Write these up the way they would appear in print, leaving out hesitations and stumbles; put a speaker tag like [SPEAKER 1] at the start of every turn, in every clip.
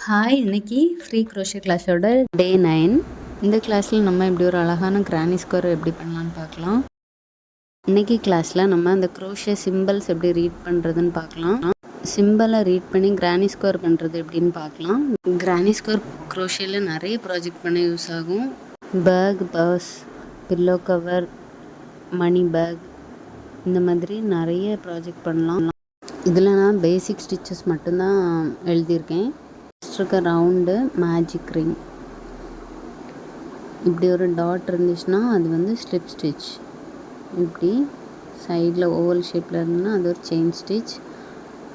[SPEAKER 1] Hi, இன்னைக்கு free crochet கிளாஸோட டே 9. இந்த கிளாஸில் நம்ம இப்படி ஒரு அழகான கிரானி ஸ்கொயர் எப்படி பண்ணலான்னு பார்க்கலாம். இன்னைக்கு கிளாஸில் நம்ம அந்த க்ரோஷே சிம்பிள்ஸ் எப்படி ரீட் பண்ணுறதுன்னு பார்க்கலாம். சிம்பிளை ரீட் பண்ணி கிரானி ஸ்கொயர் பண்ணுறது எப்படின்னு பார்க்கலாம். கிரானி ஸ்கொயர் க்ரோஷேயில் நிறைய ப்ராஜெக்ட் பண்ண யூஸ் ஆகும். Bag, purse, pillow cover, money bag, இந்த மாதிரி நிறைய ப்ராஜெக்ட் பண்ணலாம். இதில் நான் பேசிக் ஸ்டிச்சஸ் மட்டும்தான் எழுதியிருக்கேன். இருக்க ரவுண்டு மேஜிக் ரிங், இப்படி ஒரு டாட் இருந்துச்சுன்னா அது வந்து ஸ்லிப் ஸ்டிச். இப்படி சைடில் ஓவல் ஷேப்பில் இருந்ததுன்னா அது ஒரு செயின் ஸ்டிச்.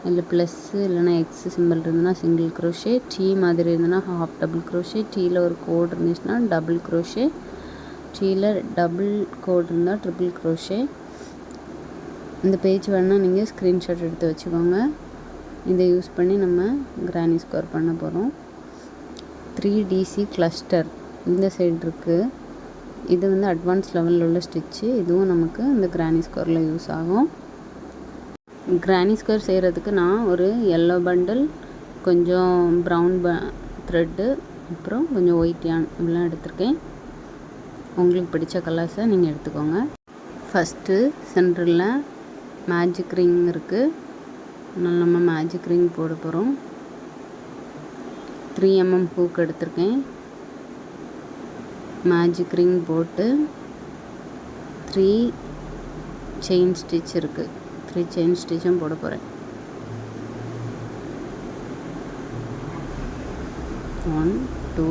[SPEAKER 1] இல்லை ப்ளஸ்ஸு இல்லைனா எக்ஸ் சிம்பிள் இருந்ததுன்னா சிங்கிள் க்ரோஷே. டீ மாதிரி இருந்ததுன்னா ஹாஃப் டபுள் க்ரோஷே. டீயில் ஒரு கோட் இருந்துச்சுன்னா டபுள் க்ரோஷே. டீயில் டபுள் கோட் இருந்தால் ட்ரிபிள் க்ரோஷே. இந்த பேஜ் வேணால் நீங்கள் ஸ்க்ரீன்ஷாட் எடுத்து வச்சுக்கோங்க. இதை யூஸ் பண்ணி நம்ம கிரானி ஸ்கொயர் பண்ண போகிறோம். 3DC கிளஸ்டர் இந்த சைடு இருக்குது. இது வந்து அட்வான்ஸ் லெவலில் உள்ள ஸ்டிச்சு. இதுவும் நமக்கு இந்த கிரானி ஸ்கொயரில் யூஸ் ஆகும். கிரானி ஸ்கொயர் செய்கிறதுக்கு நான் ஒரு எல்லோ பண்டில், கொஞ்சம் ப்ரௌன் த்ரெட்டு, அப்புறம் கொஞ்சம் ஒயிட் யான் இப்படிலாம் எடுத்திருக்கேன். உங்களுக்கு பிடிச்ச கலர்ஸை நீங்கள் எடுத்துக்கோங்க. ஃபஸ்ட்டு சென்டரில் மேஜிக் ரிங் இருக்குது. அதனால் நம்ம மேஜிக் ரிங் போட போகிறோம். 3mm ஹூக் எடுத்திருக்கேன். மேஜிக் ரிங் போட்டு 3 செயின் ஸ்டிச் இருக்குது. 3 செயின் ஸ்டிச்சும் போட போகிறேன். 1 2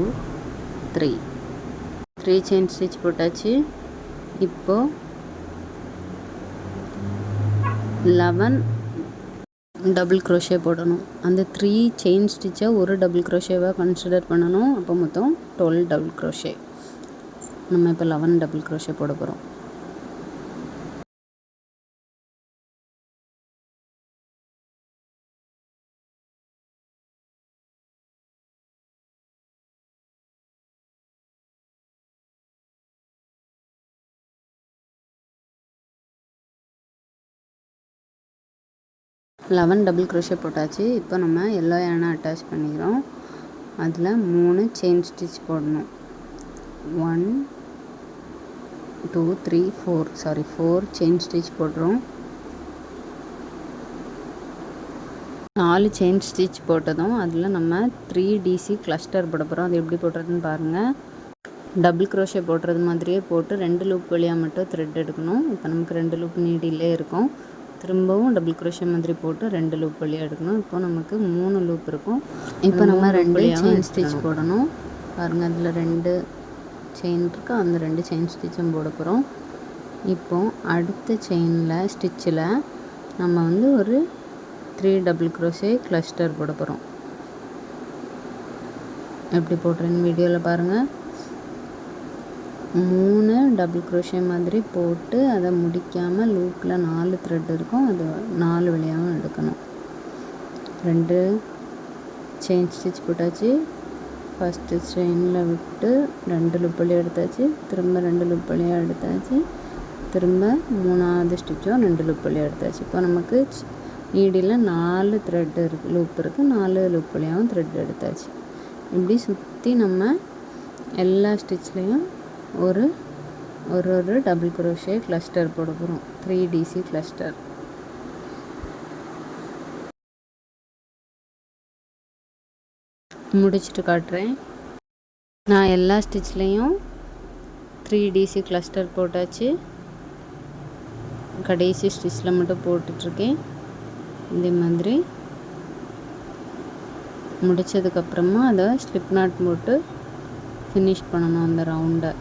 [SPEAKER 1] 3 செயின் ஸ்டிச் போட்டாச்சு. இப்போது 11 டபுள் க்ரோஷே போடணும். அந்த 3 செயின் ஸ்டிச்சை ஒரு டபுள் க்ரோஷேவாக கன்சிடர் பண்ணணும். அப்போ மொத்தம் 12 டபுள் க்ரோஷே. நம்ம இப்போ 11 டபுள் க்ரோஷே போட போகிறோம். லெவன் டபுள் க்ரோஷே போட்டாச்சு. இப்போ நம்ம எல்லோ யானை அட்டாச் பண்ணிக்கிறோம். அதில் 3 செயின் ஸ்டிச் போடணும். 1 2 3 4 செயின் ஸ்டிச் போடுறோம். 4 செயின் ஸ்டிச் போட்டதும் அதில் நம்ம 3DC கிளஸ்டர் போட போகிறோம். அது எப்படி போடுறதுன்னு பாருங்கள். டபுள் க்ரோஷே போடுறது மாதிரியே போட்டு 2 லூப் வழியாக மட்டும் த்ரெட் எடுக்கணும். இப்போ நமக்கு 2 லூப் நீடிலே இருக்கும். திரும்பவும் டபுள் க்ரோஷே மாதிரி போட்டு 2 லூப் வழியாக எடுக்கணும். இப்போ நமக்கு 3 லூப் இருக்கும். இப்போ நம்ம 2 செயின் ஸ்டிச் போடணும். பாருங்கள், அதில் 2 செயின் இருக்குது. அந்த 2 செயின் ஸ்டிச்சும் போட போகிறோம். இப்போது அடுத்த செயினில் ஸ்டிச்சில் நம்ம வந்து ஒரு 3 டபுள் க்ரோஷே கிளஸ்டர் போட போகிறோம். எப்படி போடுறேன்னு வீடியோவில் பாருங்கள். 3 டபுள் க்ரோஷே மாதிரி போட்டு அதை முடிக்காமல் லூப்பில் 4 த்ரெட் இருக்கும். அது 4 வழியாகவும் எடுக்கணும். 2 செயின் ஸ்டிச் போட்டாச்சு. ஃபஸ்ட்டு செயினில் விட்டு 2 லூப் வழியாக எடுத்தாச்சு. திரும்ப 2 லூப் வழியாக எடுத்தாச்சு. திரும்ப 3ஆவது ஸ்டிச்சும் 2 லூப் வழியாக எடுத்தாச்சு. இப்போ நமக்கு நீடியில் 4 த்ரெட் இருக்குது, லூப் இருக்குது. 4 லூப் வழியாகவும் த்ரெட் எடுத்தாச்சு. இப்படி சுற்றி நம்ம எல்லா ஸ்டிச்லேயும் ஒரு டபுள் க்ரோஷே கிளஸ்டர் போட போகிறோம். 3DC cluster. முடிச்சுட்டு காட்டுறேன். நான் எல்லா ஸ்டிச்லேயும் 3DC கிளஸ்டர் போட்டாச்சு. கடைசி ஸ்டிச்சில் மட்டும் போட்டுட்ருக்கேன். இதே மாதிரி முடித்ததுக்கப்புறமா அதை ஸ்லிப் நாட் போட்டு ஃபினிஷ் பண்ணணும் அந்த ரவுண்டை.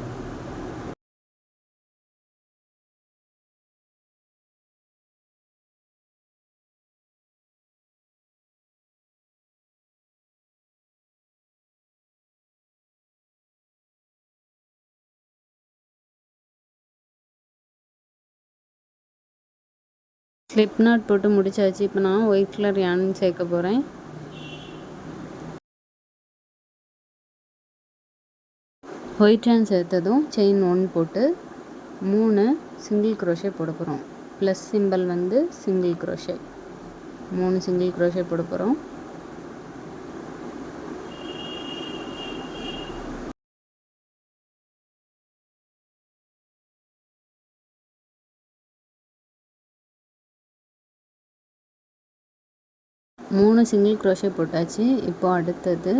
[SPEAKER 1] ஸ்லிப் நாட் போட்டு முடிச்சாச்சு. இப்போ நான் ஒயிட் கலர் யான் சேர்க்க போகிறேன். ஒயிட் யான் சேர்த்ததும் செயின் 1 போட்டு 3 சிங்கிள் க்ரோஷே போட போகிறோம். ப்ளஸ் சிம்பிள் வந்து சிங்கிள் க்ரோஷே. 3 சிங்கிள் க்ரோஷே போட போகிறோம். 3 சிங்கிள் க்ரோஷே போட்டாச்சு. இப்போ அடுத்தது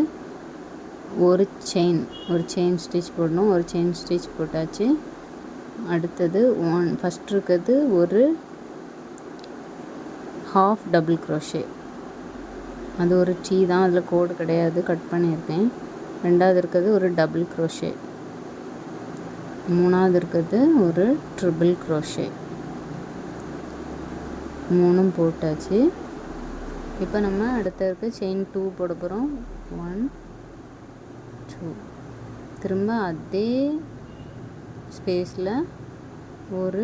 [SPEAKER 1] ஒரு செயின் ஸ்டிச் போடணும். ஒரு செயின் ஸ்டிச் போட்டாச்சு. அடுத்தது ஃபஸ்ட் இருக்கிறது ஒரு ஹாஃப் டபுள் க்ரோஷே. அது ஒரு டீ தான், அதில் கோடு கிடையாது, கட் பண்ணியிருக்கேன். ரெண்டாவது இருக்கிறது ஒரு டபுள் க்ரோஷே. மூணாவது இருக்கிறது ஒரு ட்ரிபிள் க்ரோஷே. 3 போட்டாச்சு. இப்போ நம்ம அடுத்த இருக்க செயின் 2 போட போகிறோம். 1 2. திரும்ப அதே ஸ்பேஸில் ஒரு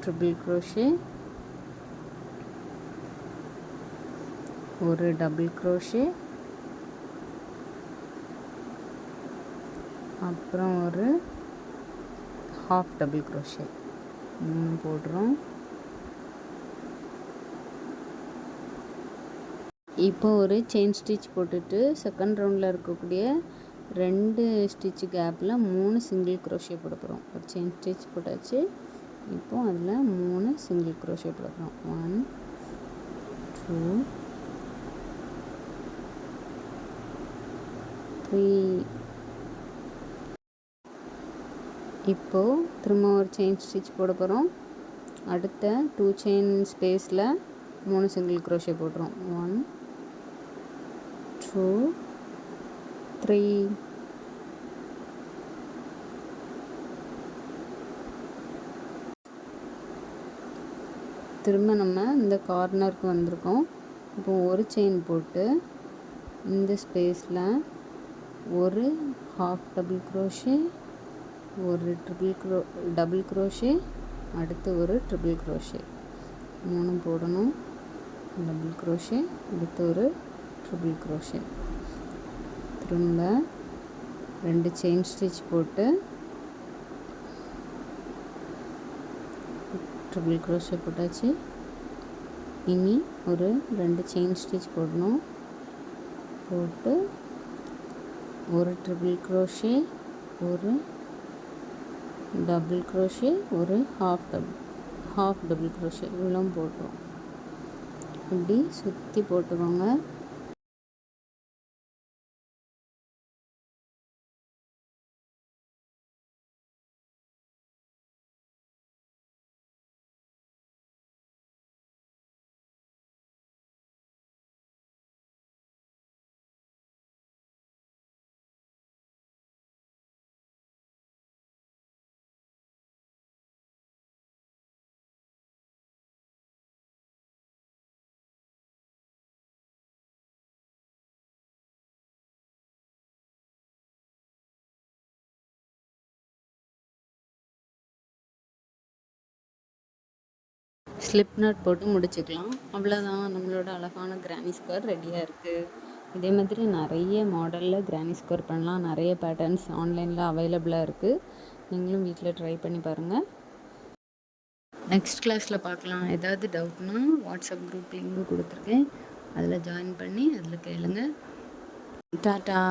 [SPEAKER 1] ட்ரிபிள் க்ரோஷே, ஒரு டபுள் க்ரோஷே, அப்புறம் ஒரு ஹாஃப் டபுள் க்ரோஷே. 3 போடுறோம். இப்போ ஒரு செயின் ஸ்டிச் போட்டுட்டு செகண்ட் ரவுண்டில் இருக்கக்கூடிய 2 ஸ்டிச்சு கேப்பில் 3 சிங்கிள் க்ரோஷே போட போகிறோம். ஒரு செயின் ஸ்டிச் போட்டாச்சு. இப்போ அதில் 3 சிங்கிள் க்ரோஷே போட போகிறோம். 1 2 3. இப்போது திரும்ப ஒரு செயின் ஸ்டிச் போட போகிறோம். அடுத்த 2 செயின் ஸ்பேஸில் 3 சிங்கிள் க்ரோஷே போடுறோம். 1 2 3. திரும்ப நம்ம இந்த கார்னருக்கு வந்திருக்கோம். இப்போ ஒரு செயின் போட்டு இந்த ஸ்பேஸில் ஒரு ஹாஃப் டபுள் க்ரோஷே, ஒரு டபுள் க்ரோஷே, அடுத்து ஒரு ட்ரிபிள் க்ரோஷே. 3 போடணும். டபுள் க்ரோஷே, அடுத்து ஒரு ட்ரிபிள் க்ரோஷே. திரும்ப 2 செயின் ஸ்டிச் போட்டு ட்ரிபிள் க்ரோஷே போட்டாச்சு. இனி ஒரு 2 செயின் ஸ்டிச் போடணும். போட்டு ஒரு ட்ரிபிள் க்ரோஷே, ஒரு டபுள் க்ரோஷே, ஒரு ஹாஃப் டபுள் க்ரோஷே இவ்வளோ போடுறோம். இப்படி சுற்றி போட்டுக்கோங்க. ஸ்லிப் நாட் போட்டு முடிச்சுக்கலாம். அவ்வளோதான், நம்மளோட அழகான கிரானி ஸ்கொயர் ரெடியாக இருக்குது. இதே மாதிரி நிறைய மாடலில் கிரானி ஸ்கொயர் பண்ணலாம். நிறைய பேட்டர்ன்ஸ் ஆன்லைனில் அவைலபிளாக இருக்குது. நீங்களும் வீட்டில் ட்ரை பண்ணி பாருங்கள். நெக்ஸ்ட் கிளாஸில் பார்க்கலாம். ஏதாவது டவுட்னா வாட்ஸ்அப் குரூப் லிங்க் கொடுத்துருக்கேன், அதில் ஜாயின் பண்ணி அதில் கேளுங்க. டாட்டா.